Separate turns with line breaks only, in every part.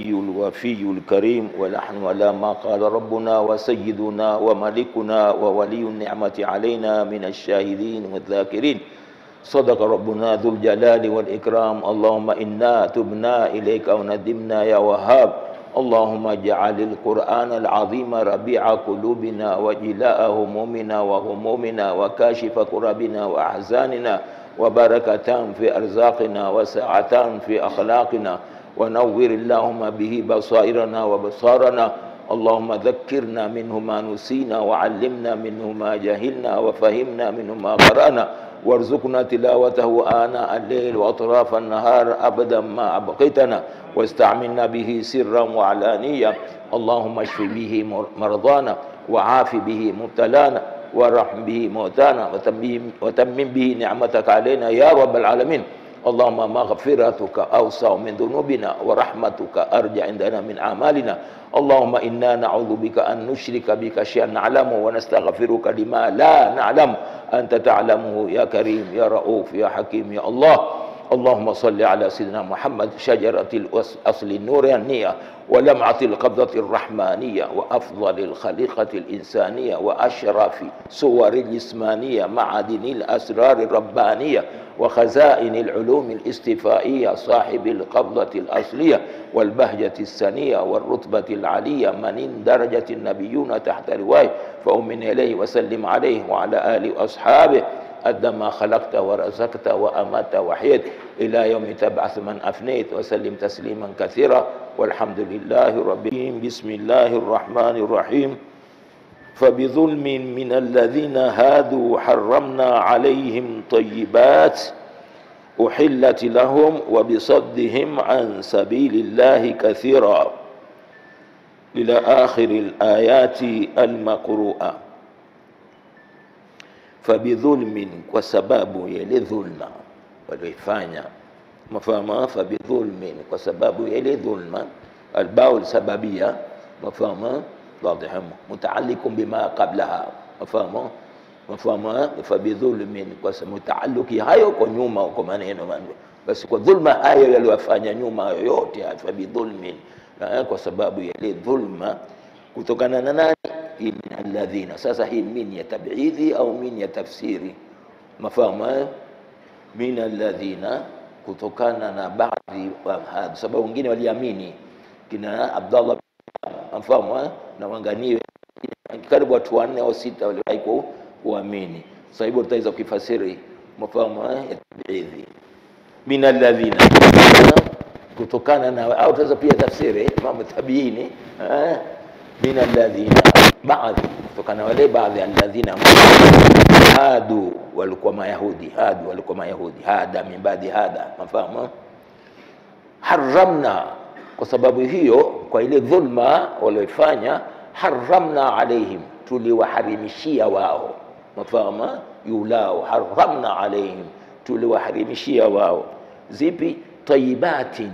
الحي الوفي الكريم، ونحن على ما قال ربنا وسيدنا وملكنا وولي النعمة علينا من الشاهدين والذاكرين. صدق ربنا ذو الجلال والإكرام. اللهم إنا تبنا إليك وندمنا يا وهاب. اللهم اجعل القرآن العظيم ربيع قلوبنا وجلاء همومنا وغمومنا وكاشف كربنا وأحزاننا وبركة في أرزاقنا وسعة في أخلاقنا، ونور اللهم به بصائرنا وبصارنا. اللهم ذكرنا منه ما نسينا وعلمنا منه ما جهلنا وفهمنا منه ما قرأنا، وارزقنا تلاوته آناء الليل وأطراف النهار أبدا ما أبقيتنا، واستعملنا به سرا وعلانية. اللهم اشف به مرضانا وعاف به مبتلانا ورحم به موتانا وتمم به نعمتك علينا يا رب العالمين. اللهم مغفرتك أوسع من ذنوبنا ورحمتك أرجى عندنا من أعمالنا. اللهم إنا نعوذ بك أن نشرك بك شيئا نعلمه ونستغفرك لما لا نعلم. أنت تعلمه يا كريم يا رؤوف يا حكيم يا الله. اللهم صل على سيدنا محمد شجرة الأصل النورانية ولمعة القبضة الرحمانية وأفضل الخليقة الإنسانية وأشرف صور الجسمانية معادن الأسرار الربانية وخزائن العلوم الاستفائية صاحب القبضة الأصلية والبهجة السنية والرتبة العلية من درجة النبيون تحت رواية، فأمن إليه وسلم عليه وعلى آله وأصحابه أد ما خلقت ورزقت وأمت وحيت إلى يوم تبعث من أفنيت، وسلم تسليما كثيرا والحمد لله رب العالمين. بسم الله الرحمن الرحيم. فبظلم من الذين هادوا حرمنا عليهم طيبات أحلت لهم وبصدهم عن سبيل الله كثيرا إلى آخر الآيات المقروءة. Fabidhulmin, kwa sababu ya ile dhulma walioifanya. Mafahama, fabidhulmin, kwa sababu ya ile dhulma. Albaul sababia, mafahama, wadiham mutaallikum bima qablaha. Mafahama, fabidhulmin, kwa sababu mutaalluki hayo kwa nyuma kwa maneno maneno. Basi kwa dhulma hayo yaliwafanya nyuma yote, fabidhulmin, kwa sababu ya ile dhulma kutokana na nani? Min alladhina. Sasa hii min ya tab'idhi au min ya tafsiri? Mafahamu, min alladhina, kutokana na baadhi wa hadhi, sababu wengine waliamini kina Abdullah, mafahamu, na wanganiwe karibu watu 4 au 6 waliwahi kuamini. Sasa hivyo tutaweza kufasiri mafahamu ya tab'idhi min alladhina, kutokana na, au tutaweza pia tafsiri mambo tabiini min alladhina, baadhi kutokana wale baadhi alladhina hadu walikuwa mayahudi, hadu walikuwa mayahudi, hada min baadhi hada, mafahamu. Haramna, kwa sababu hiyo, kwa ile dhulma walioifanya, haramna alaihim, tuliwaharimishia wao, mafahamu, yulao, haramna alaihim, tuliwaharimishia wao. Zipi? Tayyibatin,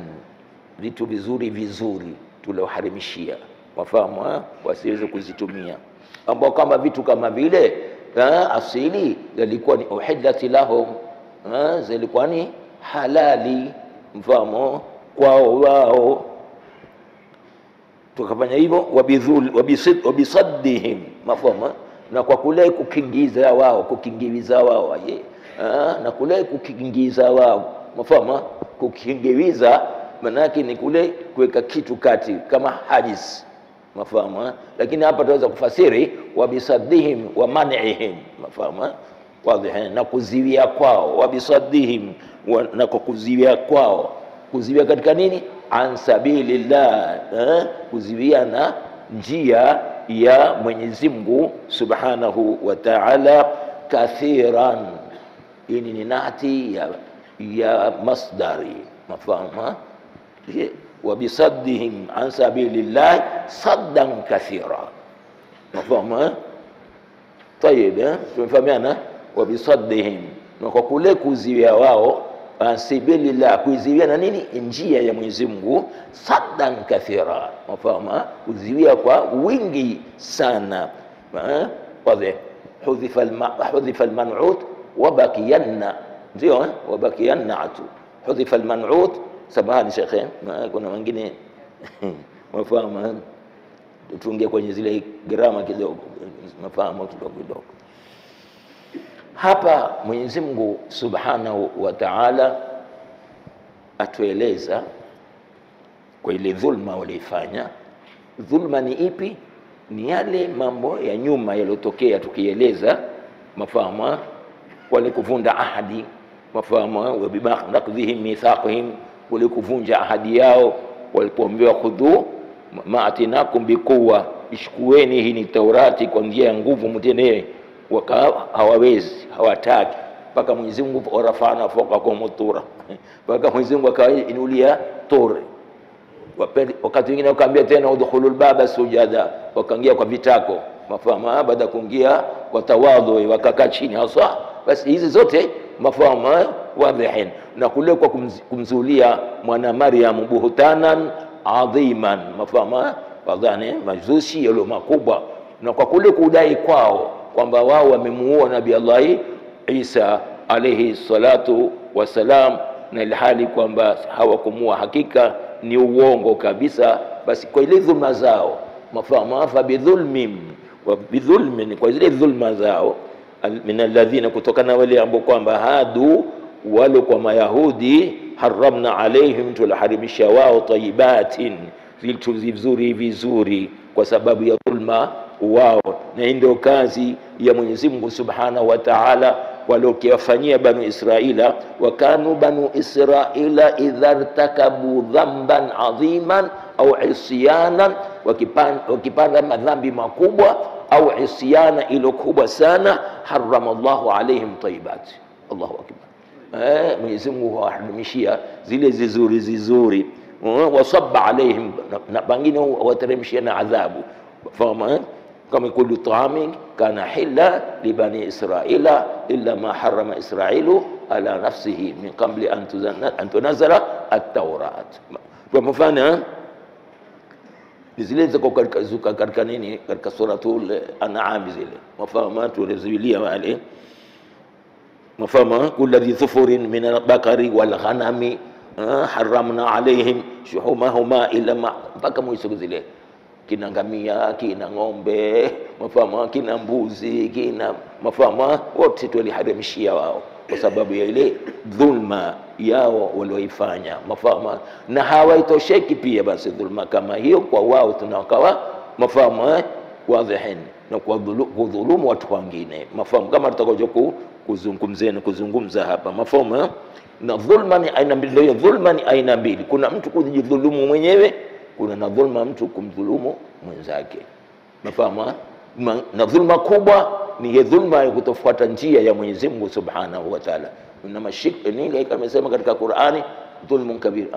vitu vizuri vizuri tuliwaharimishia, wafahamu, wasiweze kuzitumia, ambao kama vitu kama vile asili zilikuwa ni uhillati lahum, zilikuwa ni halali, mfahamu, kwao wao. Tukafanya hivyo, wabisaddihim, mafahamu, na kwa kule kukingiza wao, kukingiwiza wao, na kule kukingiza wao, mafahamu. Kukingiwiza manake ni kule kuweka kitu kati kama hajiz, mafahamu. Lakini hapa tunaweza kufasiri wabisaddihim wa man'ihim, mafahamu, wazi, na kuziwia kwao, wabisaddihim, na kuziwia kwao. Kuziwia katika nini? An sabilillah, kuziwia na njia ya Mwenyezi Mungu Subhanahu wa Ta'ala. Kathiran, hii ni nati ya masdari, mafahamu. Wabisaddihim an sabilillah saddan kathira, mafahamu. Tayeb, tumefahamiana. Wabisaddihim, na kwa kule kuziwia wao, an sabilillah, kuziwia na nini? Njia ya Mwenyezi Mungu. Saddan kathira, mafahamu, kuziwia kwa wingi sana. Wazi, hudhifa alman'ut wabakiyanna, ndio wabakiyanna atu, hudhifa alman'ut. Samahani shekhe, kuna wengine Mafahamu, tuingie kwenye zile grama kidogo, mafahamu kidogo. Hapa Mwenyezi Mungu Subhanahu wa Ta'ala atueleza kwa ile dhulma walifanya. Dhulma ni ipi? Ni yale mambo ya nyuma yaliyotokea tukieleza, mafahamu, wale kuvunja ahadi, mafahamu, wa bimaqdhihim mithaqihim, wale kuvunja ahadi yao walipoambiwa khudhu ma atinakum biquwa, ishkueni hii ni Taurati kwa njia ya nguvu mtenee, hawawezi, hawataki, mpaka Mwenyezi Mungu warafana fawqakum tura, mpaka Mwenyezi Mungu akainulia tore. Wakati wengine wakaambia tena udkhulul baba sujada, wakaingia kwa vitako, mafahamu, baada kuingia kwa tawadhu wakakaa chini hasa. Basi hizi zote mafahamu wadhihin, na kule kwa kumzulia mwana Maryam buhtanan adhiman, mafahamu, wadhani mazushi yale makubwa, na kwa kule kudai kwao kwamba wao wamemuua Nabii Allah Isa alayhi salatu wasalam, na ilhali kwamba hawakumuua, hakika ni uongo kabisa. Basi kwa ile dhulma zao, mafahamu, fa bidhulmin wa bidhulmin, kwa zile dhulma zao, min alladhina, kutokana wale ambao kwamba hadu, wale kwa Mayahudi, haramna alaihim, tulaharimisha wao tayyibatin, vitu vizuri kwa sababu ya dhulma wao. Na ndio kazi ya Mwenyezi Mungu Subhanahu wa Ta'ala waliokifanyia Banu Israila. Wakanu Banu Israila idha irtakabu dhanban adhiman au isyanan, wakipanda madhambi makubwa au isyana ilo kubwa sana, harrama Allahu alaihim tayyibat. Allahu akbar. Mwenyezi Mungu hawaharamishia zile zizuri, wasabba alaihim, na pengine wateremshia na adhabu. Fahamu, kama kullu ta'amin kana hilla li bani Israila illa ma harrama Israilu ala nafsihi min qabli an tunazala at-Taurat. Kwa mfano zile ziko katika nini, katika suratul An'am zile, mafahamu, tulizilia wale, mafahamu, kullu dhi thufurin min al-bakari wal ghanami haramna alaihim shuhumahuma illa ma, mpaka mwisho zile, kina ngamia, kina ng'ombe, mafahamu, kina mbuzi, kina mafahamu, wote tuliharamishia wao kwa sababu ya ile dhulma yao walioifanya, mafahamu. Na hawaitosheki pia basi dhulma kama hiyo kwa wao, tunakawa mafahamu wadhihin, na kwa kudhulumu watu wengine, mafahamu, kama tutakoje kuzungumza hapa, mafahamu. Na dhulma ni aina mbili. Dhulma ni aina mbili, kuna mtu kujidhulumu mwenyewe, kuna na dhulma mtu kumdhulumu mwenzake, mafahamu. Na dhulma kubwa ni dhulma ya kutofuata njia ya Mwenyezi Mungu Subhanahu wa Ta'ala. Na mashirk ni ile kama imesema katika Qur'ani, dhulmun kabir,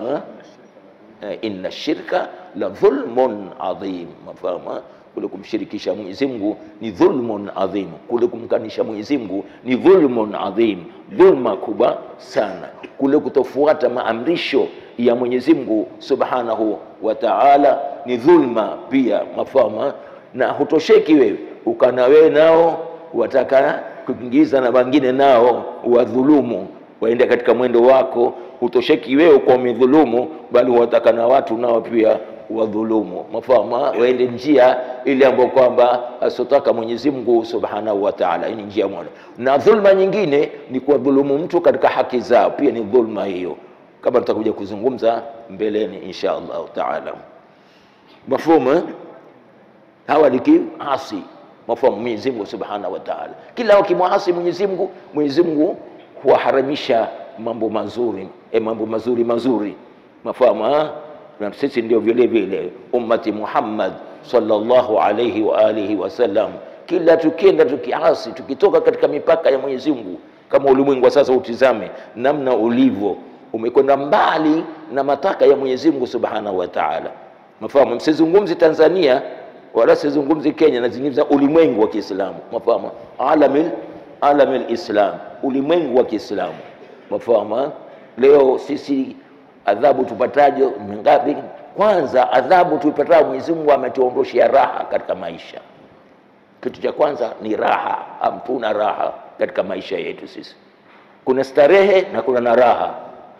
inna shirka la dhulmun adhim, mafahamu. Kule kumshirikisha Mwenyezi Mungu ni dhulmun adhim, kule kumkanisha Mwenyezi Mungu ni dhulmun adhim, dhulma kubwa sana. Kule kutofuata maamrisho ya Mwenyezi Mungu Subhanahu wa Ta'ala ni dhulma pia, mafahamu. Na hutosheki wewe ukana wewe nao wataka kuingiza na wengine nao wadhulumu, waende katika mwendo wako, hutosheki wewe kwa midhulumu, bali wataka na watu nao pia wadhulumu, mafahamu, waende njia ile ambayo kwamba asotaka Mwenyezi Mungu Subhanahu wa Ta'ala. Hii ni njia moja. Na dhulma nyingine ni kuwadhulumu mtu katika haki zao, pia ni dhulma hiyo, kama tutakuja kuzungumza mbeleni insha Allah Ta'ala, mafahamu. Hawa likiasi, mafahamu, Mwenyezi Mungu Subhanahu wa Ta'ala, kila wakimwasi Mwenyezi Mungu, Mwenyezi Mungu huharamisha mambo mazuri, mambo mazuri, mafahamu. Na sisi ndio vile vile ummati Muhammad sallallahu alayhi wa alihi wasallam, kila tukienda tukiasi, tukitoka katika mipaka ya Mwenyezi Mungu, kama ulimwengu sasa utizame namna ulivyo, umekwenda mbali na mataka ya Mwenyezi Mungu Subhanahu wa Ta'ala, mafahamu. Msizungumzi Tanzania wala sizungumzi Kenya, nazungumza ulimwengu wa Kiislamu, mafahamu, alamil Islam, ulimwengu wa Kiislamu, mafahamu. Leo sisi adhabu tupatajo ngapi? Kwanza adhabu tupatajo, Mwenyezi Mungu ametuondoshia raha katika maisha. Kitu cha kwanza ni raha, hamtuna raha katika maisha yetu sisi. Kuna starehe na kuna na raha,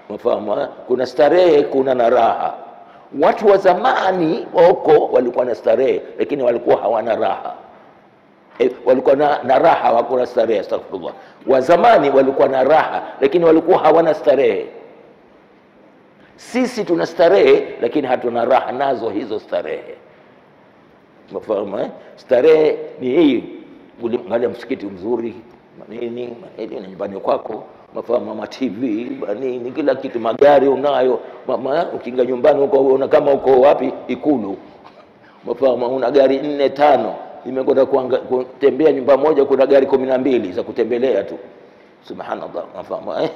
mafahamu. Kuna starehe, kuna na raha. Watu wa zamani wako walikuwa na starehe, lakini walikuwa hawana raha. Walikuwa na raha, hawakuwa na starehe. Astaghfirullah. Wa zamani walikuwa na raha, lakini walikuwa hawana starehe. Sisi tuna starehe, lakini hatuna raha nazo hizo starehe. Unafahamu? Starehe ni hii, uliangalia msikiti mzuri, nini na nyumbani kwako, unafahamu, mama TV, nini, kila kitu, magari unayo, mama, ukinga nyumbani huko unaona kama uko wapi, Ikulu. Unafahamu, una gari 4 5, nimekwenda kutembea nyumba moja, kuna gari 12 za kutembelea tu. Subhanallah. Unafahamu?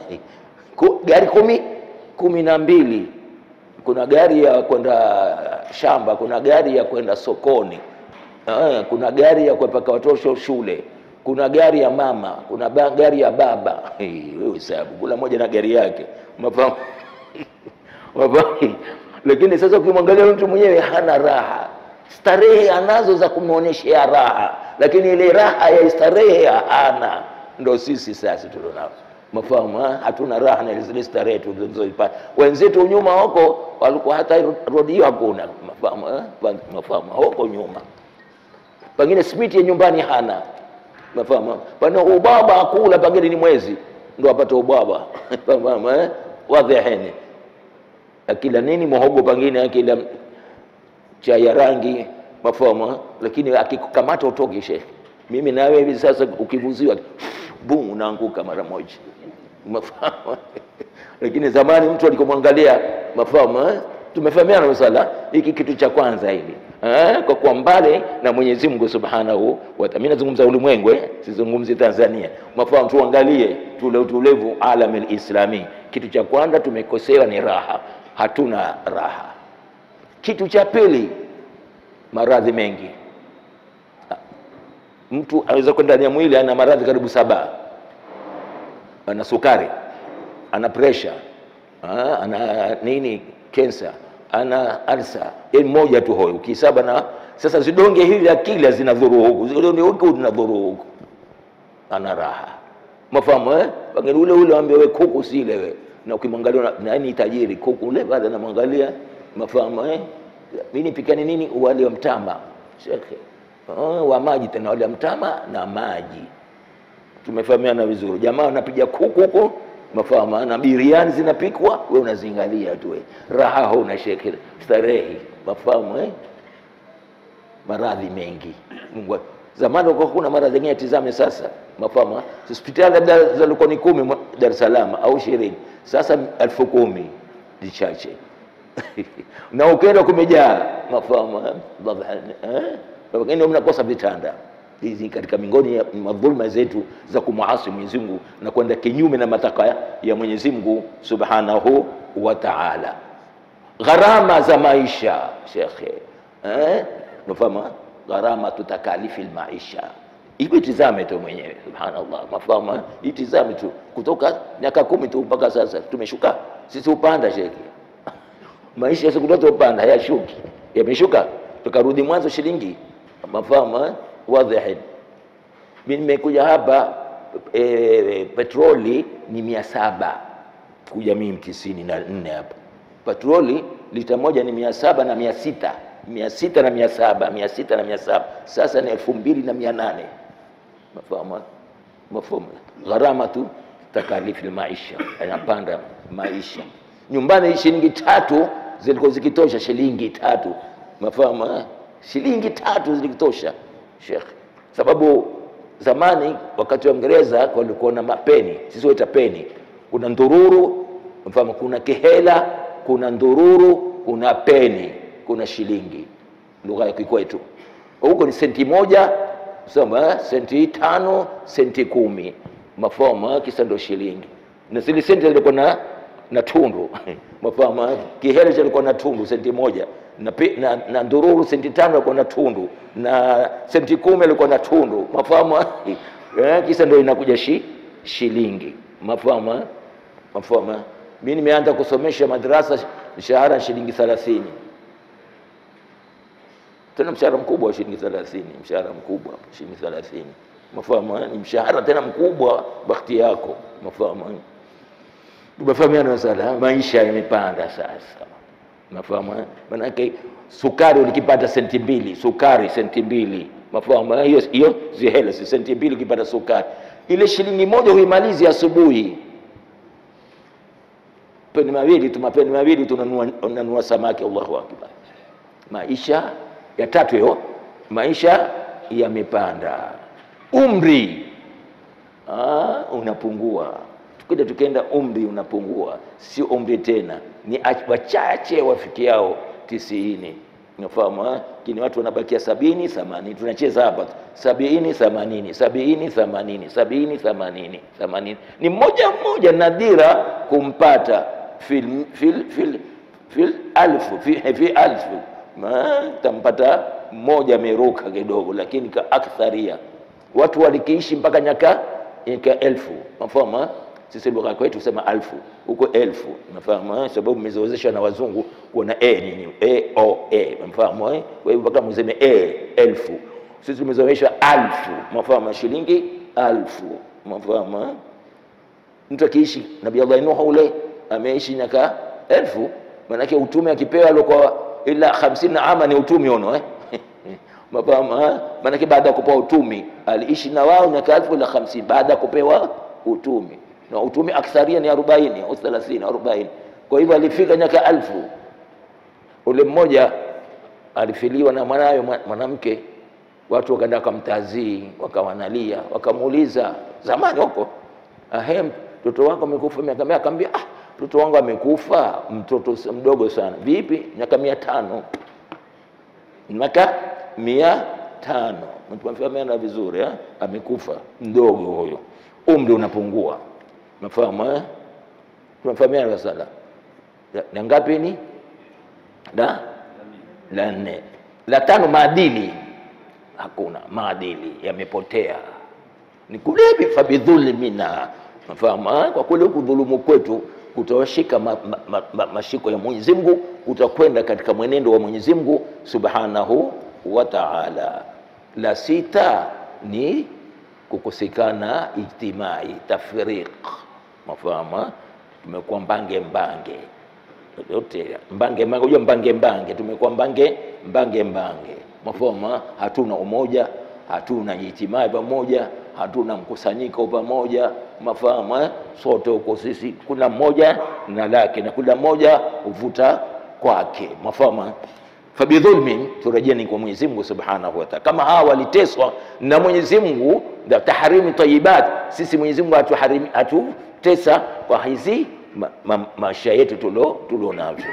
Gari 12. Kuna gari ya kwenda shamba, kuna gari ya kwenda sokoni, kuna gari ya kupeleka watoto shule, kuna gari ya mama, kuna gari ya baba. Wewe sababu kula moja na gari yake. Unafahamu? Lakini sasa ukimwangalia mtu mwenyewe hana raha. Starehe anazo za kumuoneshea raha, lakini ile raha ya starehe hana. Ndio sisi sasa tulionao. Mafahamu? Hatuna raha na zile starehe tulizozipata. Wenzetu nyuma huko walikuwa hata redio hakuna. Mafahamu? Mafahamu? Huko nyuma pengine smiti ya nyumbani hana. Mafahamu? Pana ubaba akula pengine ni mwezi ndio apate ubaba. Mafahamu? Wadhiheni. Akila nini muhogo pengine, akila chai ya rangi. Mafahamu? Lakini akikukamata utoki shekhi. Mimi na wewe hivi sasa ukivuziwa boom unaanguka mara moja. Mafahamu? Lakini zamani mtu alikomwangalia, mafahamu, tumefahamiana msala, hiki kitu cha kwanza hili. Kwa kuwa mbali na Mwenyezi Mungu Subhanahu wa Ta'ala. Mimi nazungumza ulimwengu, sizungumzi Tanzania. Mafahamu, tuangalie tule utulivu alam islami. Kitu cha kwanza tumekosewa ni raha. Hatuna raha. Kitu cha pili, maradhi mengi. Mtu anaweza kwenda ndani ya mwili ana maradhi karibu 7. Ana sukari, ana pressure, ana nini, cancer, ana alsa. Mmoja tu huyo ukisaba. Na sasa zidonge hivi akili zinadhuru huku, zidonge huku zinadhuru huku. Ana raha. Mafahamu? Pengine ule ambaye wewe kuku sile wewe, na ukimwangalia nani tajiri, kuku ule baada anamwangalia. Mafahamu? Mimi nipikane nini? Wali wa mtama shekhe, wa maji, tena wali wa mtama na maji. Tumefahamiana vizuri. Jamaa anapiga kuku huko, mafahamu, na biriani zinapikwa, wewe unazingalia tu wewe. Raha huna shekhe, starehe. Mafahamu? Maradhi mengi. Mungu, zamani kwa kuna maradhi mengine tizame sasa. Mafahamu? Hospitali labda zalikuwa ni 10 Dar es Salaam au 20. Sasa 10,000 ni chache. Na ukienda kumejaa. Mafahamu? Wengine mnakosa vitanda. Hizi katika miongoni ya madhulma zetu za kumuasi Mwenyezi Mungu na kwenda kinyume na matakwa ya Mwenyezi Mungu Subhanahu wa Ta'ala. Gharama za maisha shekhe, unafahamu? Gharama tutakalifi maisha. Ibi tizame tu mwenyewe. Subhanallah. Mafahamu? Itizame tu kutoka miaka 10 tu mpaka sasa tumeshuka. Sisi upanda shekhe. Maisha siku zote upanda, hayashuki. Yameshuka. Tukarudi mwanzo shilingi. Mafahamu? Wadhihin. Mimi nimekuja hapa, petroli ni 700. Kuja mimi 94 hapa. Petroli lita moja ni 700 na 600. 600 na 700, 600 na 700. Sasa ni 2800. Mafahamu? Mafahamu? Gharama tu takalifu maisha. Yanapanda maisha. Nyumbani shilingi 3 zilikuwa zikitosha, shilingi 3. Mafahamu? Shilingi 3 zilikitosha. Sheikh, sababu zamani wakati wa Uingereza walikuwa na mapeni, sisi waita peni. Kuna ndururu, mfano kuna kihela, kuna ndururu, kuna peni, kuna shilingi. Lugha ya kikwetu. Huko ni senti 1, sema senti 5, senti 10. Mafahamu? Kisa ndo shilingi. Na zile senti zilikuwa na tundu. Mafahamu? Kihela kilikuwa na tundu senti 1. Na ndururu senti 5 ilikuwa na tundu, na senti 10 ilikuwa na tundu. Mafahamu? Kisa ndio inakuja shilingi. Mafahamu? Mafahamu? Mimi nimeanza kusomesha madrasa, mshahara shilingi 30. Tena mshahara mkubwa wa shilingi 30, mshahara mkubwa shilingi 30. Mafahamu? Ni mshahara tena mkubwa, bahati yako. Mafahamu? Tumefahamiana sana. Maisha yamepanda sasa. Unafahamu? Maana yake sukari ukipata senti 2, sukari senti 2. Unafahamu? Hiyo zihela si senti 2 ukipata sukari. Ile shilingi moja huimalizi asubuhi. Peni mawili tunanunua samaki. Allahu akbar. Maisha ya tatu hiyo, maisha yamepanda. Umri unapungua. Tukienda umri unapungua, sio umri tena, ni wachache wafikiao 90. Unafahamu? Kini watu wanabakia 70, 80. Tunacheza hapa 70, 80, 70, 80, 70, 80, 80. Ni mmoja nadira kumpata fil alfu tampata mmoja ameruka kidogo, lakini ka aktharia watu walikiishi mpaka nyaka 1000. Unafahamu? Sisi lugha kwetu tusema 1000, huko 1000. Unafahamu? Sababu mmezoezeshwa na wazungu kuona nini o unafahamu? Kwa hivyo mpaka mseme 1000. Sisi tumezoeshwa 1000. Unafahamu? Shilingi 1000. Unafahamu? Mtu akiishi Nabii Allah Nuh ule ameishi nyaka 1000, maana yake utume akipewa alikuwa ila 50 ama ni utume ono Unafahamu? Maana yake baada ya kupewa utume aliishi na wao nyaka 1000 ila 50 baada ya kupewa utume. Na utume aktharia ni 40 au 30, 40. Kwa hivyo alifika nyaka 1000. Ule mmoja alifiliwa na mwanayo mwanamke, watu wakaenda kumtazii, wakawanalia, wakamuuliza zamani huko, mtoto wako amekufa miaka mingapi? Akamwambia mtoto wangu amekufa mtoto mdogo sana. Vipi? Miaka 500. Miaka 500. Mtu mfahamu vizuri, amekufa mdogo huyo. Umri unapungua. Unafahamu? Tunafahamu sala. Na ngapi ni? La 4. La 5 maadili. Hakuna maadili, yamepotea. Ni kulebi fabidhulmina. Unafahamu? Kwa kule kudhulumu kwetu kutawashika mashiko ya Mwenyezi Mungu, utakwenda katika mwenendo wa Mwenyezi Mungu Subhanahu wa Ta'ala. La 6 ni kukosekana ijtimai, tafriq. Mafahamu? Tumekuwa mbange yote mbange tumekuwa mbange. Mafahamu? Hatuna umoja, hatuna ijtimai pamoja, hatuna mkusanyiko pamoja. Mafahamu? Sote uko sisi, kuna mmoja na lake na kila mmoja uvuta kwake. Mafahamu? Fabidhulmin, turejeni kwa Mwenyezi Mungu Subhanahu wa Ta'ala. Kama hawa waliteswa na Mwenyezi Mungu da tahrimi tayyibat, sisi Mwenyezi Mungu hatutesa kwa hizi maisha yetu tulio nazo.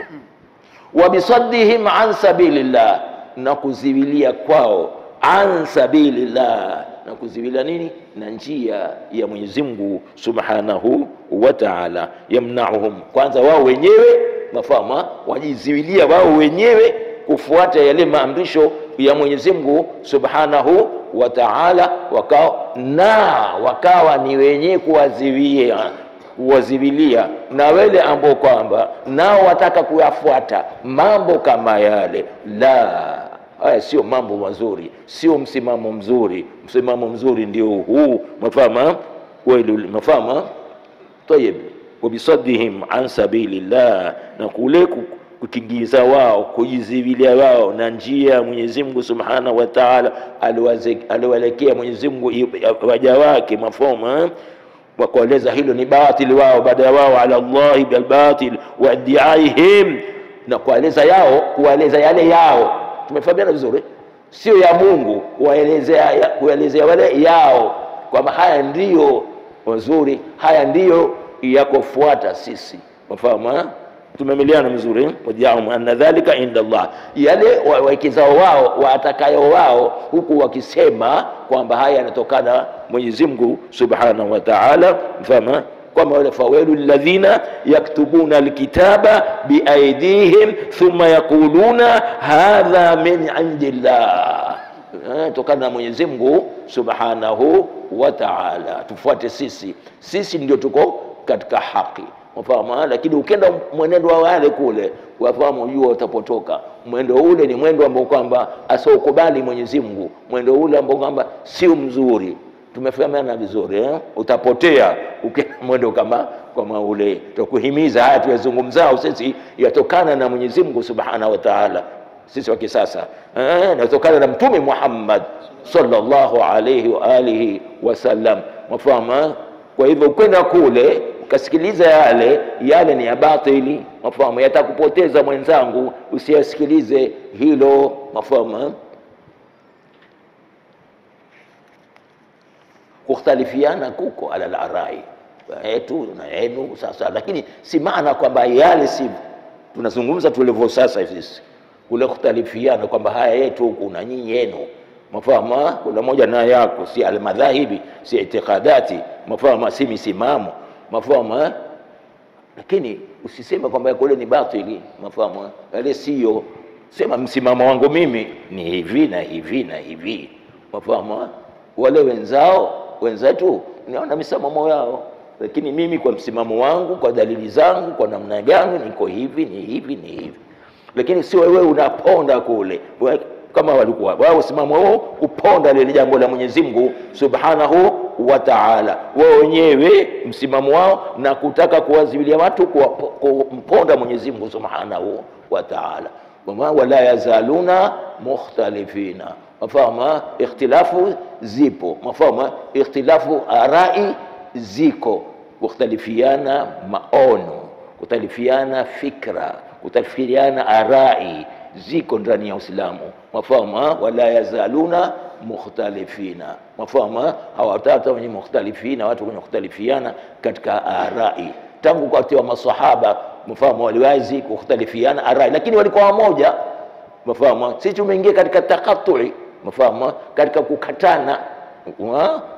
Wa bisaddihim an sabilillah, na kuziwilia kwao an sabilillah, na kuziwilia nini? Na njia ya Mwenyezi Mungu Subhanahu wa Ta'ala. Yamna'uhum, kwanza wao wenyewe, mafahamu, wajiziwilia wao wenyewe kufuata yale maamrisho ya Mwenyezi Mungu Subhanahu wa Ta'ala, wakawa ni wenye kuwaziwilia na wale ambao kwamba nao wataka kuyafuata mambo kama yale. Haya sio mambo mazuri, sio msimamo mzuri. Msimamo mzuri ndio huu. Mafahamu? Mafahamu? Tayeb. Wabisaddihim an sabilillah, na kule kutingiza wao, kujizivilia wao na njia ya Mwenyezi Mungu Subhanahu wa Ta'ala aliwalekea Mwenyezi Mungu waja wake. Mafahamu? Wakaeleza hilo ni batili wao, baada ya wao ala Allah bil batil wa diaihim, na kueleza yale yao. Tumefahamiana vizuri? Sio ya Mungu, kuelezea wale yao kwamba haya ndiyo wazuri, haya ndiyo ya kufuata sisi. Mafahamu? Tumemiliana vizuri. Wajaum anna dhalika inda Allah, yale waikizao wao watakayo wao, huku wakisema kwamba haya yanatokana Mwenyezi Mungu Subhanahu wa Ta'ala. Fahamu? Kama wale fawailu alladhina yaktubuna alkitaba biaydihim thumma yaquluna hadha min indillah, tokana na Mwenyezi Mungu Subhanahu wa Ta'ala. Tufuate sisi ndio tuko katika haki. Unafahamu? Lakini ukienda mwenendo wa wale kule, wafahamu jua utapotoka. Mwendo ule ni mwendo ambao kwamba asiokubali Mwenyezi Mungu, mwendo ule ambao kwamba sio mzuri. Tumefahamiana vizuri Utapotea ukienda mwendo kama ule. Tukuhimiza haya tuyazungumzao sisi yatokana na Mwenyezi Mungu Subhanahu wa Ta'ala, sisi wa kisasa natokana na Mtume Muhammad sallallahu alayhi wa alihi wasallam. Mafahamu? Kwa hivyo ukwenda kule ukasikiliza yale ni ya batili, mafahamu, yatakupoteza mwenzangu, usiyasikilize hilo, mafahamu. Kukhtalifiana kuko ala al-arai yetu na yenu sasa, lakini si maana kwamba yale si tunazungumza tulivyo sasa hivi kule kukhtalifiana kwamba haya yetu huku na nyinyi yenu, mafahamu. Kuna moja na yako, si al-madhahibi, si itikadati, mafahamu, si misimamo, mafahamu. Lakini usiseme kwamba kule ni batili, mafahamu. Yale sio, sema msimamo wangu mimi ni hivi na hivi na hivi, mafahamu. Wale wenzetu niona misimamo yao, lakini mimi kwa msimamo wangu, kwa dalili zangu, kwa namna gani niko hivi ni hivi ni hivi. Lakini sio wewe unaponda kule kama walikuwa wao msimamo wao kuponda lile jambo la Mwenyezi Mungu Subhanahu wa Ta'ala, wao wenyewe msimamo wao na kutaka kuwazibilia watu kumponda Mwenyezi Mungu Subhanahu wa Ta'ala. Wala yazaluna mukhtalifina, mafahamu. Ikhtilafu zipo, mafahamu. Ikhtilafu arai ziko, kukhtalifiana maono, kukhtalifiana fikra, kukhtalifiana arai ziko ndani ya Uislamu, mafahamu. Wala yazaluna mukhtalifina, mafahamu. Hawatata wenye mukhtalifina, watu wenye kukhtalifiana katika arai. Tangu wakati wa masahaba, mafahamu, waliwazi kukhtalifiana arai, lakini walikuwa wamoja, mafahamu. Sisi tumeingia katika takatui, mafahamu, katika kukatana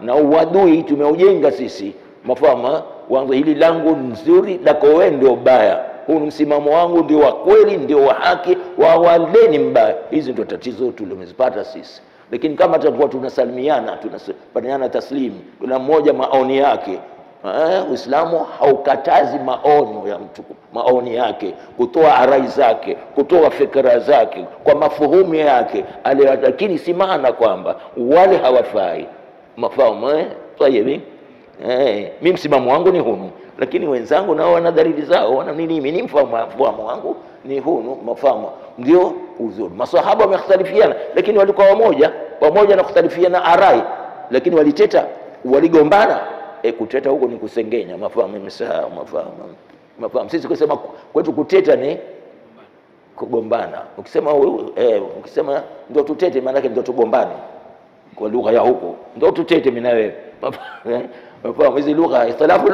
na uadui tumeujenga sisi, mafahamu. Wangu hili langu nzuri, lako wewe ndio baya, huu msimamo wangu ndio wa kweli, ndio wa haki, wa wale ni mbaya. Hizi ndio tatizo tulizopata sisi. Lakini kama tutakuwa tunasalimiana, tunapatiana taslimu, kuna mmoja maoni yake, Uislamu haukatazi maoni ya mtu, maoni yake, kutoa arai zake, kutoa fikra zake kwa mafuhumu yake, lakini si maana kwamba wale hawafai, mafahamu. Tayeb, mimi msimamo wangu ni hunu, lakini wenzangu nao wana dalili zao, wana nini, mimi mfahamu wangu ni hunu, mafahamu. Ndio uzuri maswahaba wamekhtalifiana, lakini walikuwa pamoja na kukhtalifiana arai, lakini waligombana. Kuteta huko ni kusengenya, mafahamu. Nimesahau, mafahamu. Sisi kusema kwetu kuteta ni kugombana. Ukisema ndio tutete, maana yake ndio tugombane kwa lugha ya huko, ndio tutete mimi na wewe, mafahamu. Hizi lugha, ikhtilafu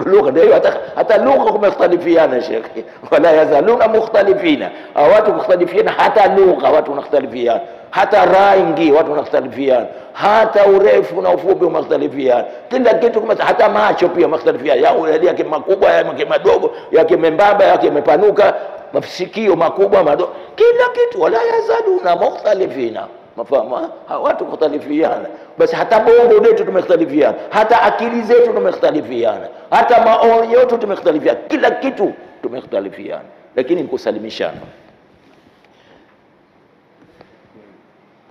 lugha ndio hata lugha kumekhtalifiana, shekhi. Wala yazaluna mukhtalifina, watu kukhtalifiana, hata lugha watu wanakhtalifiana, hata rangi watu wanakhtalifiana, hata urefu na ufupi wanakhtalifiana, kila kitu, hata macho pia wanakhtalifiana, yake makubwa, yake madogo, yake membamba, yake mepanuka, masikio makubwa madogo, kila kitu. Wala yazaluna mukhtalifina, mafahamu. Watu kukhtalifiana, basi hata bongo letu tumekhtalifiana, hata akili zetu tumekhtalifiana, hata maoni yetu tumekhtalifiana, kila kitu tumekhtalifiana, lakini kusalimishana.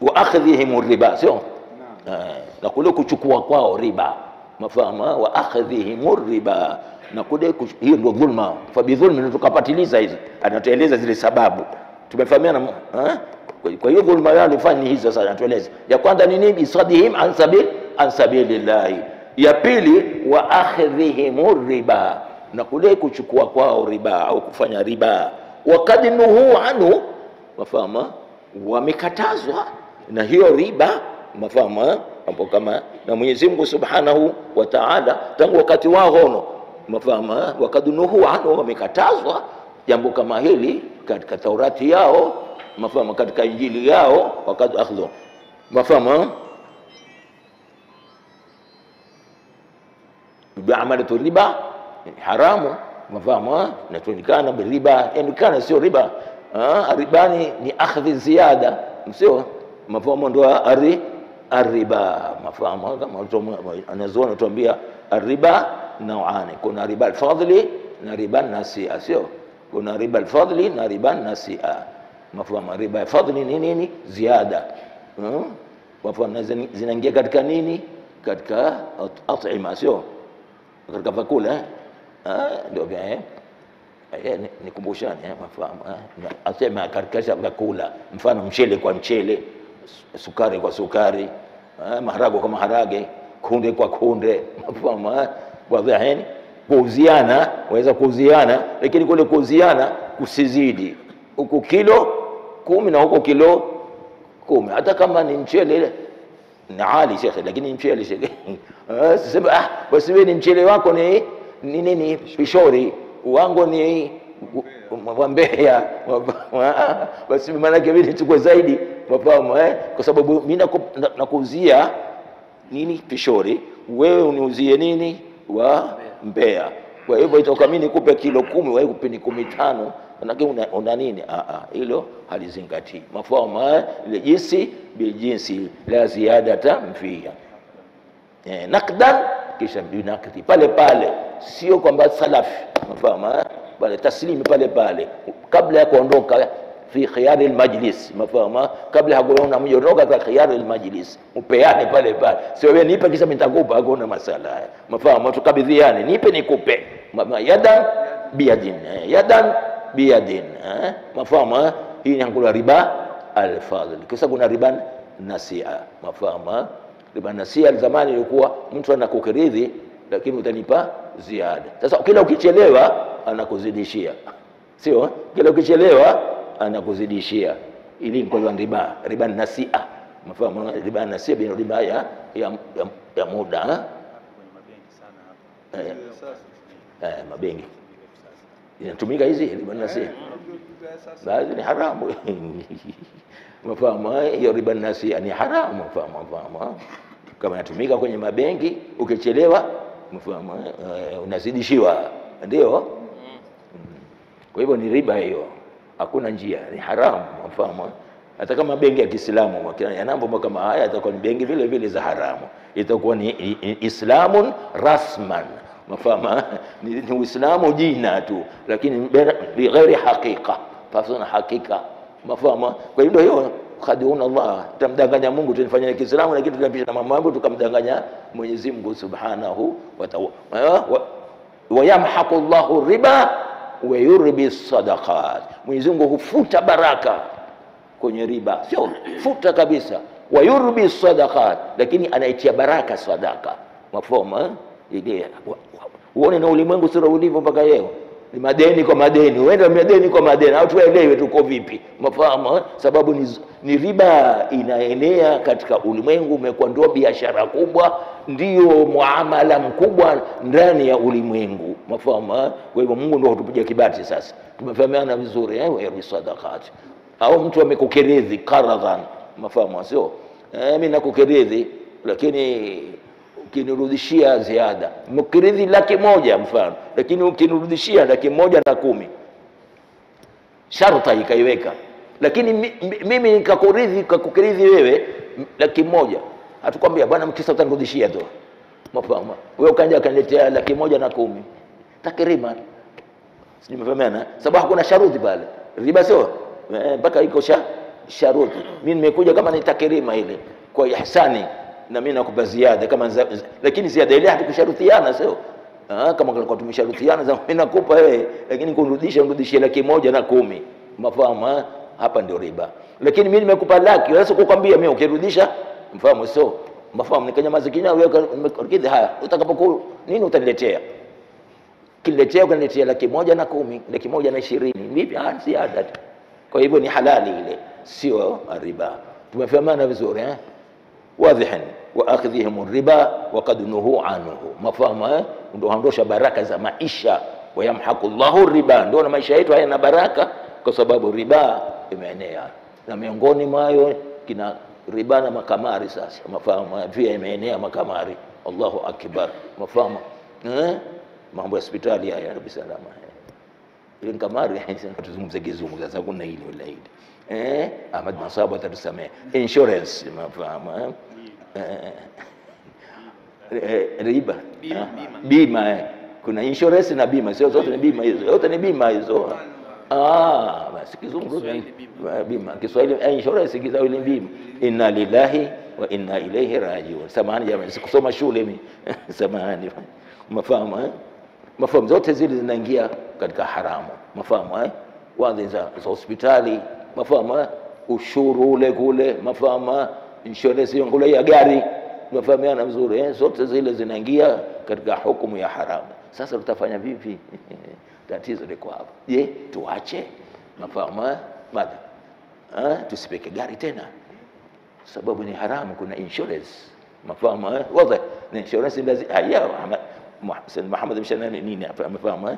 Wa akhdhihim riba, sio na kule kuchukua kwao riba, mafahamu. Wa akhdhihim riba, na kule hiyo ndio dhulma. Fa bidhulmi tukapatiliza hizi, anatueleza zile sababu, tumefahamiana. Kwa hiyo dhulma yao ifanye hizo. Sasa anatueleza ya kwanza ni nini? Bisadihim an sabilillah. Ya pili, wa akhdhihim riba, na kule kuchukua kwao riba au kufanya riba. Wakad nuhu anhu, mafahamu, wamekatazwa na hiyo riba, mafahamu. Hapo kama na Mwenyezi Mungu Subhanahu wa Ta'ala tangu wakati wao hono, mafahamu. Wakad nuhu anhu, wamekatazwa jambo kama hili katika Taurati yao, mafahamu, katika Injili yao, wakati akhdhu, mafahamu. Bi'amalatu riba haramu, mafahamu. Na tunikana riba, yani sio riba, riba ni akhdhi ziyada, sio, mafahamu. Ndio riba, mafahamu. Kama anazoona tuambia riba nauani, kuna riba al-fadli na riba an-nasi'a, sio, kuna riba al-fadli na riba an-nasi'a, mafahamu. Riba ya fadli ni nini? Ziada, mafahamu. Zinaingia katika nini? katika at'ima, sio katika vyakula ndio vya nikumbushane mafahamu at'ima katika vyakula, mfano mchele kwa mchele, sukari kwa sukari, maharage kwa maharage, kunde kwa kunde, mafahamu wadhihani. Kuuziana waweza kuuziana, lakini kule kuuziana kusizidi huko kilo 10 na huko kilo 10, hata kama ni mchele na ali shekhe, lakini mchele shekhe sema basi wewe ni mchele wako ni nini pishori, wangu ni Mbeya, basi maana yake mimi nichukue zaidi, mafahamu kwa sababu mimi nakuuzia nini pishori, wewe uniuzie nini wa Mbeya. Kwa hivyo itoka mimi nikupe kilo 10, wewe ukupe ni 15, manake una nini? Hilo halizingatii, mafahamu ile jinsi bijinsi la ziada mfia nakdan, kisha binakdi pale pale, sio kwamba salafi, mafahamu pale taslimi pale pale kabla ya kuondoka fi khiyar almajlis, mafahamu kabla hakuona mjondoka kwa khiyar almajlis, upeane pale pale, sio wewe nipe kisha nitakupa, hakuna masala haya, mafahamu tukabidhiane, nipe nikupe, yadan biyadin, yadan biyadin, mafahamu hii ni ngula riba alfadl, kisa kuna riba nasia, mafahamu riba nasia zamani ilikuwa mtu anakukiridhi lakini utanipa ziada. Sasa kila ukichelewa anakuzidishia, sio kila ukichelewa anakuzidishia, ili kwa riba nasia, mafahamu riba nasia ni riba ya muda mabengi inatumika hizi riba nasia, baadhi ni haramu mafahamu hiyo riba nasia ni haramu, mafahamu kama inatumika kwenye mabengi, ukichelewa mafahamu unazidishiwa, ndio. Kwa hivyo ni riba hiyo, hakuna njia, ni haramu, mafahamu. Hata kama benki ya Kiislamu yanambo kama haya, itakuwa ni benki vile vile za haramu, itakuwa ni islamun rasman, mafahamu ni Uislamu jina tu, lakini bighairi haqiqa, fasana hakika, mafahamu. Kwa hivyo hiyo khadiuna Allah, tutamdanganya Mungu tunafanya Kiislamu, lakini tunapisha na mambo tukamdanganya Mwenyezi Mungu Subhanahu wa Ta'ala. Wa yamhaqu Allahu riba wa yurbi sadaqat, Mwenyezi Mungu hufuta baraka kwenye riba, sio futa kabisa, wa yurbi sadaqat, lakini anaitia baraka sadaka, mafahamu ile. Uone na ulimwengu sura ulivyo mpaka leo, ni madeni kwa madeni, uende madeni kwa madeni, au tuelewe tuko vipi, mafahamu sababu ni riba inaenea katika ulimwengu, umekuwa ndio biashara kubwa, ndio muamala mkubwa ndani ya ulimwengu, mafahamu. Kwa hivyo Mungu ndio hutupigia kibati sasa, tumefahamiana vizuri ya sadaqat. Au mtu amekukiridhi qaradhan, mafahamu sio mimi nakukiridhi, lakini ukinirudishia ziada, mkiridhi 100,000 mfano, lakini ukinirudishia 110,000, sharta ikaiweka, lakini mimi nikakukiridhi wewe 100,000, hatukwambia bwana mkisa utanirudishia tu, mafahamu. Wewe ukaja kaniletea 110,000 takriban, sijui mfahamiana, sababu hakuna sharuti pale, riba sio mpaka iko sharuti. Mimi nimekuja kama ni takrima ile kwa ihsani, na mimi nakupa ziada kama lakini ziada ile hatukusharutiana, sio kama kwa tumesharutiana za mimi nakupa wewe, lakini kunirudishie 110,000, mafahamu hapa ndio riba. Lakini mimi nimekupa laki, sasa kukwambia mimi ukirudisha, mfahamu sio, mafahamu nikanyamaza kinywa, wewe kidhi haya, utakapokuwa nini utaniletea, kiletea ukaniletea 110,000, 120,000, vipi ziada. Kwa hivyo ni halali ile, sio riba. Tumefahamana vizuri واضحا واخذهم الربا وقد نهوا عنه, mafahamu ndio haondosha baraka za maisha. Wayamhaqu Allahu riba, ndio na maisha yetu hayana baraka kwa sababu riba imeenea, na miongoni mwayo kina riba na makamari. Sasa mafahamu pia imeenea makamari, Allahu akbar, mafahamu mambo ya hospitali haya, Rabbi salama ile kamari tuzungumze kizungu sasa, kuna hili wala hili Ahmad Masabu atatusamea. Insurance, mafahamu riba, bima kuna insurance na bima, sio zote ni bima hizo, yote ni bima hizo basi kizungu bima, Kiswahili insurance Kiswahili bima. Inna lillahi wa inna ilayhi rajiun. Samahani jamani, sikusoma shule mimi. Samahani. Mafahamu mafahamu zote zile zinaingia katika haramu. Mafahamu wazi za hospitali, mafahamu ushuru ule kule, mafahamu insurance yongole ya gari, mafahamiana vizuri zote zile zinaingia katika hukumu ya haramu. Sasa tutafanya vipi? Tatizo liko hapo. Je, tuache mafahamu mada tusipeke gari tena sababu ni haramu? Kuna insurance, mafahamu wazi na insurance lazima haya Muhammad mshanani nini hapa, mafahamu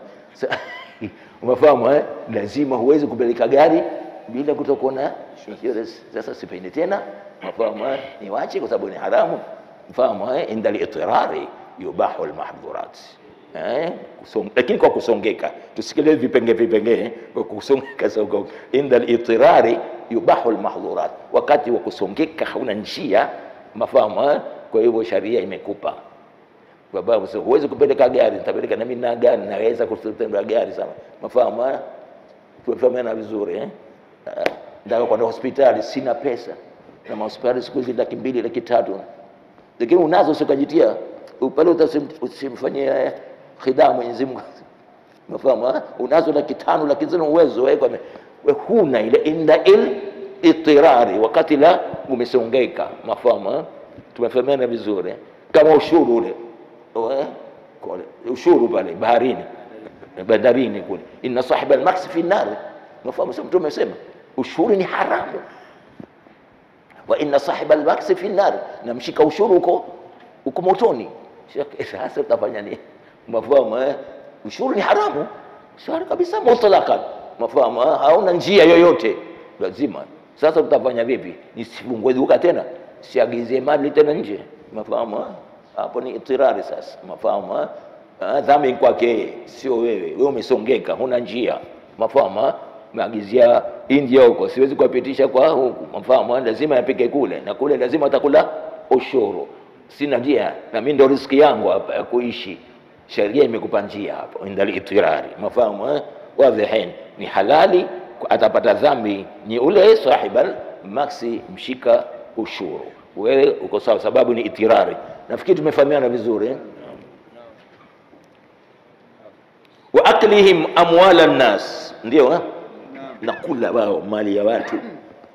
umefahamu lazima huwezi kupeleka gari bila kutokuwa na insurance. Sasa sipende tena, mafahamu niwache kwa sababu ni haramu, mafahamu inda al-itirari yubahu al-mahdhurat. Lakini kwa kusongeka, tusikilize vipenge kwa kusongeka sababu inda al-itirari yubahu al-mahdhurat, wakati wa kusongeka hauna njia, mafahamu kwa hivyo sharia imekupa kwa sababu huwezi kupeleka gari, nitapeleka na mimi na gari, naweza kutembea gari sana, mafahamu tufahamana vizuri ndio kwenda hospitali sina pesa, na hospitali siku hizi 200,000 300,000, lakini unazo ukajitia pale, utasimfanyia khidama Mwenyezi Mungu, mafahamu unazo 500,000 lakini zina uwezo wewe huna ile inda itirari, wakati la umesongeka, mafahamu tumefahamana vizuri. Kama ushuru ule ushuru pale baharini bandarini kule, inna sahiba al-maks fi an-nar, mafahamu mtume amesema ushuru ni haramu, wa inna sahiba al-maks fi an-nar, na mshika ushuru uko motoni. Sasa utafanya nini? Mafahamu ushuru ni haramu shari kabisa mutlaqan, mafahamu hauna njia yoyote, lazima. Sasa utafanya vipi? Nisifungue duka tena, siagize mali tena nje, mafahamu hapo ni itirari. Sasa mafahamu dhambi kwake, sio wewe umesongeka, huna njia, mafahamu maagizia India huko, siwezi kuwapitisha kwa huku, mafahamu lazima yapike kule, na kule lazima atakula ushuru, sina njia, na mimi ndo riziki yangu hapa ya kuishi, sheria imekupa njia hapo indali itirari, mafahamu wadhihin, ni halali, atapata dhambi ni ule sahibal maksi, mshika ushuru, wewe uko sawa sababu ni itirari. Nafikiri tumefahamiana vizuri wa aklihim amwala an-nas, ndio nakula wao mali ya watu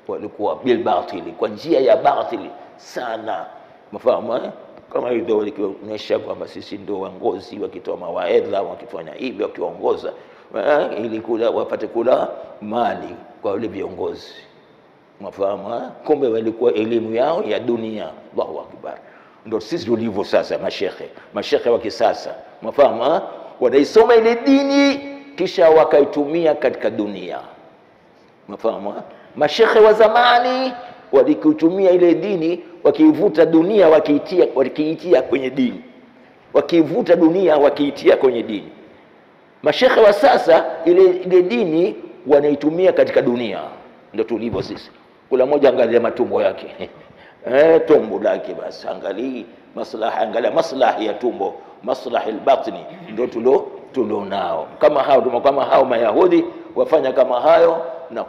walikuwa bil batili, kwa njia ya batili sana, mafahamu kama hivyo walikionyesha kwamba sisi ndio waongozi, wakitoa mawaidha, wakifanya hivyo, wakiongoza ili kula wapate kula mali kwa wale viongozi, mafahamu kumbe walikuwa elimu yao ya dunia. Allahu akbar. Ndio sisi tulivyo sasa, mashekhe wa kisasa, mafahamu wanaisoma ile dini kisha wakaitumia katika dunia, mafahamu. Mashekhe wa zamani walikutumia ile dini, wakiivuta dunia wakiitia kwenye dini, wakiivuta dunia wakiitia kwenye dini. Mashekhe wa sasa ile dini wanaitumia katika dunia. Ndio tulivyo sisi. Kula moja angalia matumbo yake tumbo lake basi, angalia maslahi ya tumbo, maslahi al-batni, ndio tulionao. Kama hao Mayahudi wafanya kama hayo na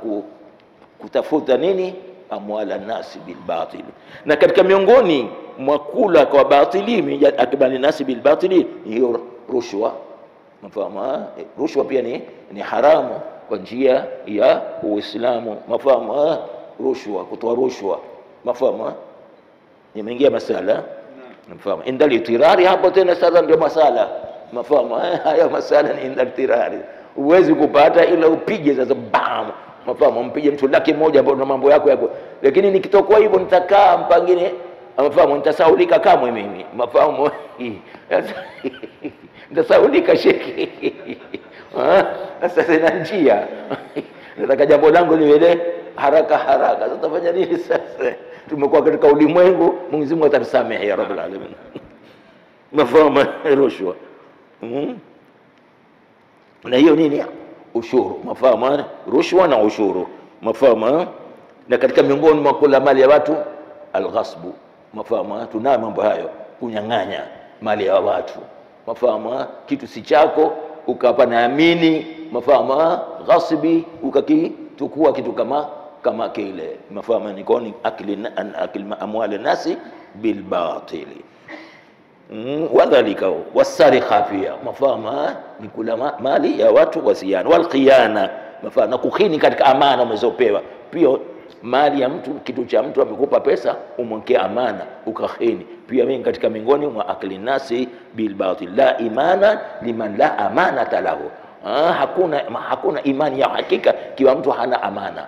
kutafuta nini? Amwala nasi bil batil. Na katika miongoni mwa kula kwa batili akibani nasi bil batili hiyo rushwa, mafahamu rushwa pia ni haramu kwa njia ya Uislamu, mafahamu rushwa, kutoa rushwa, mafahamu nimeingia masala, mafahamu indal itirari hapo tena. Sasa ndio masala, mafahamu haya masala ni indal itirari, uwezi kupata ila upige sasa bam, mafahamu mpige mtu laki moja na mambo yako, lakini nikitokuwa hivyo nitakaa mpangine, mafahamu nitasaulika kamwe mimi, mafahamu nitasaulika shekhi sasa sina njia, nataka jambo langu liwe haraka. Sasa tafanya nini sasa? Tumekuwa katika ulimwengu, Mwenyezi Mungu atatusamehe ya Rabbul Alamin. Mafahamu rushwa na hiyo nini ushuru, mafahamu rushwa na ushuru, mafahamu. Na katika miongoni mwa kula mali ya watu alghasbu, mafahamu tuna mambo hayo, kunyang'anya mali ya watu, mafahamu kitu si chako ukapa naamini, mafahamu ghasibi ukakichukua kitu kama kile. Mafahamu ni koni akli amwal nasi bil batil. Wadhalika wasarikha pia mafahamu ni kula mali ya watu wasiana. Wal khiyana mafahamu na kukhini katika amana umezopewa pia. Mali ya mtu, kitu cha mtu amekupa pesa, umwekea amana ukakhini pia, mimi katika miongoni mwa akli nasi bil batil. La imana liman la amanata lahu. Hakuna imani ya hakika kiwa mtu hana amana.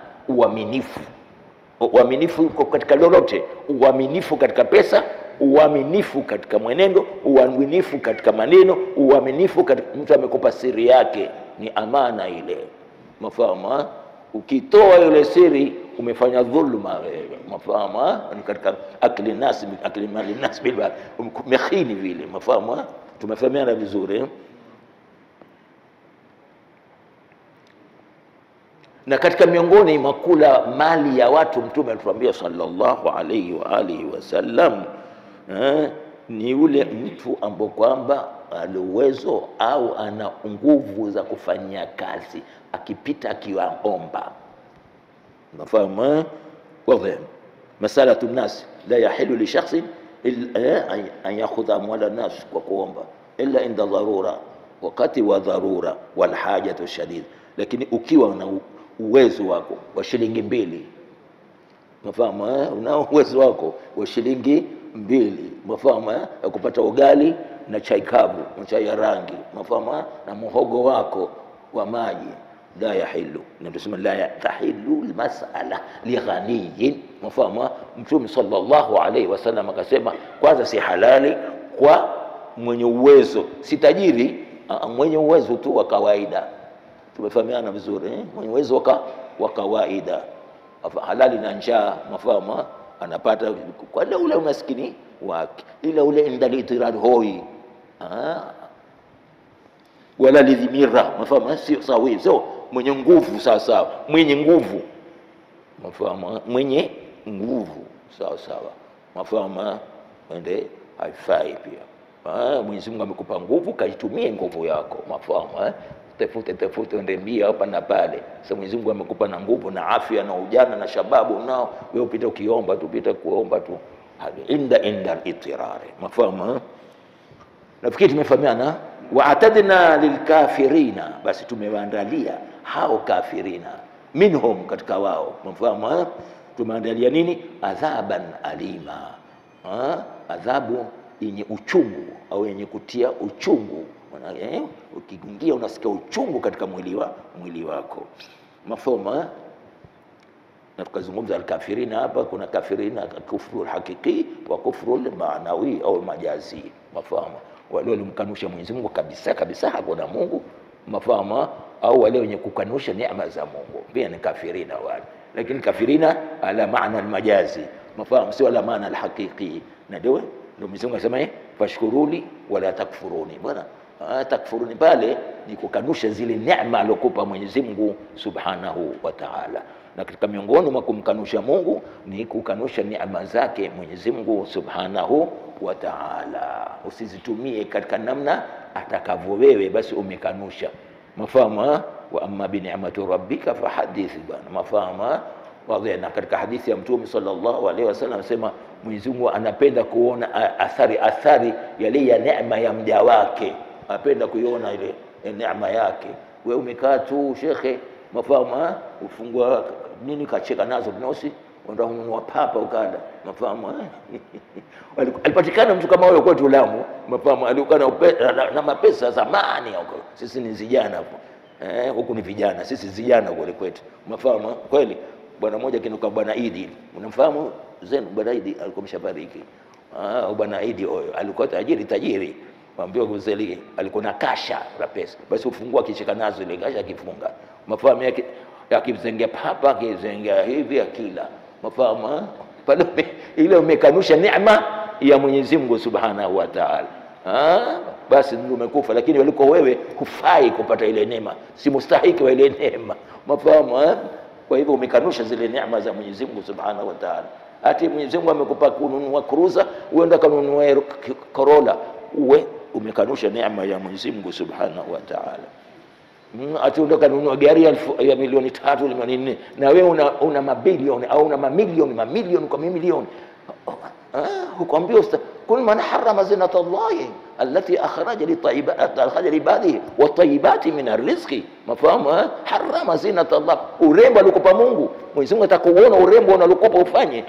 Uaminifu katika lolote, uaminifu katika pesa, uaminifu katika mwenendo, uaminifu katika maneno, uaminifu katika mtu amekupa siri yake, ni amana ile. Mafahamu ukitoa ile siri umefanya dhulma wewe. Mafahamu ni katika akli mali nas bil umekhini vile. Mafahamu tumefahamiana vizuri. Na katika miongoni mwa kula mali ya watu Mtume alituambia sallallahu alayhi wa alihi wasallam, ni yule mtu ambaye kwamba ana uwezo au ana nguvu za kufanyia kazi, akipita akiwaomba. Nafahamu wazi masalatu nas la yahilu li shakhsin an yakhudha amwala nas kwa kuomba illa inda dharura, wakati wa dharura wal hajatu shadid. Lakini ukiwa na uwezo wako wa shilingi 2, mafahamu una uwezo wako wa shilingi 2, mafahamu ya kupata ugali na chai kavu na chai ya rangi, mafahamu na muhogo wako wa maji, la yahilu. Na tuseme la yahilu almas'ala li ghaniyin. Mafahamu Mtume sallallahu alayhi wasallam akasema kwanza si halali kwa mwenye uwezo, si tajiri, mwenye uwezo tu wa kawaida. Tumefahamiana vizuri mwenye uwezo wa kawaida. Halali na njaa, mafahamu anapata kwa ule umaskini wake, ila ule indalitirad hoi wala lidhimira, mafahamu sio sawa. So mwenye nguvu sawa, mwenye nguvu, mafahamu mwenye nguvu sawa, mafahamu ende haifai pia. Mwenyezi Mungu amekupa nguvu, kaitumie nguvu yako, mafahamu tafute ende mbia hapa na pale. Sasa Mwenyezi Mungu amekupa na nguvu na afya na ujana na shababu, nao wewe upita ukiomba tu, upita kuomba tu, inda itirari. Mafahamu nafikiri tumefahamiana. Wa atadna lilkafirina, basi tumewaandalia hao kafirina, minhum katika wao, mafahamu tumeandalia nini? Adhaban alima, adhabu yenye uchungu au yenye kutia uchungu. Ukigungia unasikia uchungu katika mwili wako, mafahamu. Na tukazungumza al-kafirina hapa, kuna kafirina kufru hakiki wa kufru maanawi au majazi, mafahamu wale walimkanusha Mwenyezi Mungu kabisa hakuna Mungu, mafahamu, au wale wenye kukanusha neema za Mungu pia ni kafirina wale. Lakini kafirina ala maana al-majazi, mafahamu, sio ala maana al-hakiki. Na ndio Mwenyezi Mungu asema fashkuruni wala takfuruni. Bwana takfuruni pale ni kukanusha zile neema alokupa Mwenyezi Mungu subhanahu wa ta'ala. Na katika miongoni mwa kumkanusha Mungu ni kukanusha neema zake Mwenyezi Mungu subhanahu wa ta'ala. Usizitumie katika namna atakavyo wewe, basi umekanusha, mafahamu. Wa amma bi ni'mati rabbika fahadith, bwana, mafahamu wazi. Na katika hadithi ya Mtume sallallahu alaihi wasallam anasema Mwenyezi Mungu anapenda kuona athari yale ya neema ya mja wake, apenda kuiona ile neema yake. Wewe umekaa tu shekhe, mafahamu, ufungua nini kacheka nazo nosi, ndio ununua papa ukala, mafahamu. Alipatikana mtu kama huyo kwetu Lamu, mafahamu, alikuwa na mapesa zamani huko. Sisi ni vijana hapo, huku ni vijana, sisi vijana kule kwetu, mafahamu kweli. Bwana mmoja kinuka Bwana Idi, unamfahamu zenu? Bwana Idi alikuwa mshafariki. Bwana Idi huyo alikuwa tajiri, mwambie kuzeli, alikuwa na kasha la pesa, basi ufungua kicheka nazo ile kasha, akifunga, mafahamu yake akizengea papa, akizengea hivi akila, mafahamu pale ile umekanusha neema ya Mwenyezi Mungu subhanahu wa ta'ala. Basi ndio umekufa. Lakini waliko wewe hufai kupata ile neema, si mustahiki wa ile neema, mafahamu. Kwa hivyo umekanusha zile neema za Mwenyezi Mungu subhanahu wa ta'ala. Ati Mwenyezi Mungu amekupa kununua cruiser, uenda kanunua Corolla, umekanusha neema ya Mwenyezi Mungu subhanahu wa ta'ala. Ati unataka kununua gari ya milioni 3 milioni 4 na wewe una mabilioni au una mamilioni kwa milioni. Hukwambia kul man harrama zinata Allahi allati akhraja libadihi wa tayyibati min arrizqi. Mafahamu? Harrama zinata Allah, urembo alikupa Mungu. Mwenyezi Mungu atakuona urembo unalokupa ufanye.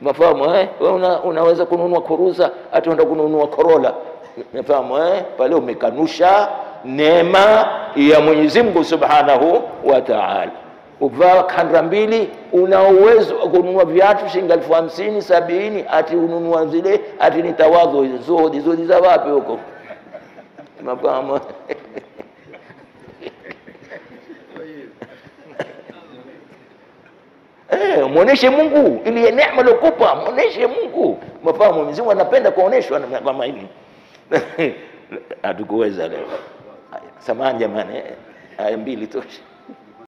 Mafahamu? Wewe unaweza kununua Kuruza, ati unataka kununua Corolla. Mafahamu? Pale umekanusha neema ya Mwenyezi Mungu Subhanahu wa Ta'ala. Uvaa kandra mbili, una uwezo kununua viatu shilingi 50,000 70, ati ununua zile, ati ni tawadhu. Zuhudi za wapi huko? Mafahamu? Muoneshe Mungu ili neema lokupa, muoneshe Mungu. Mafahamu? Mwenyezi Mungu anapenda kuoneshwa kama hivi. Hatukuweza leo. Samahani jamani, aya mbili tosha.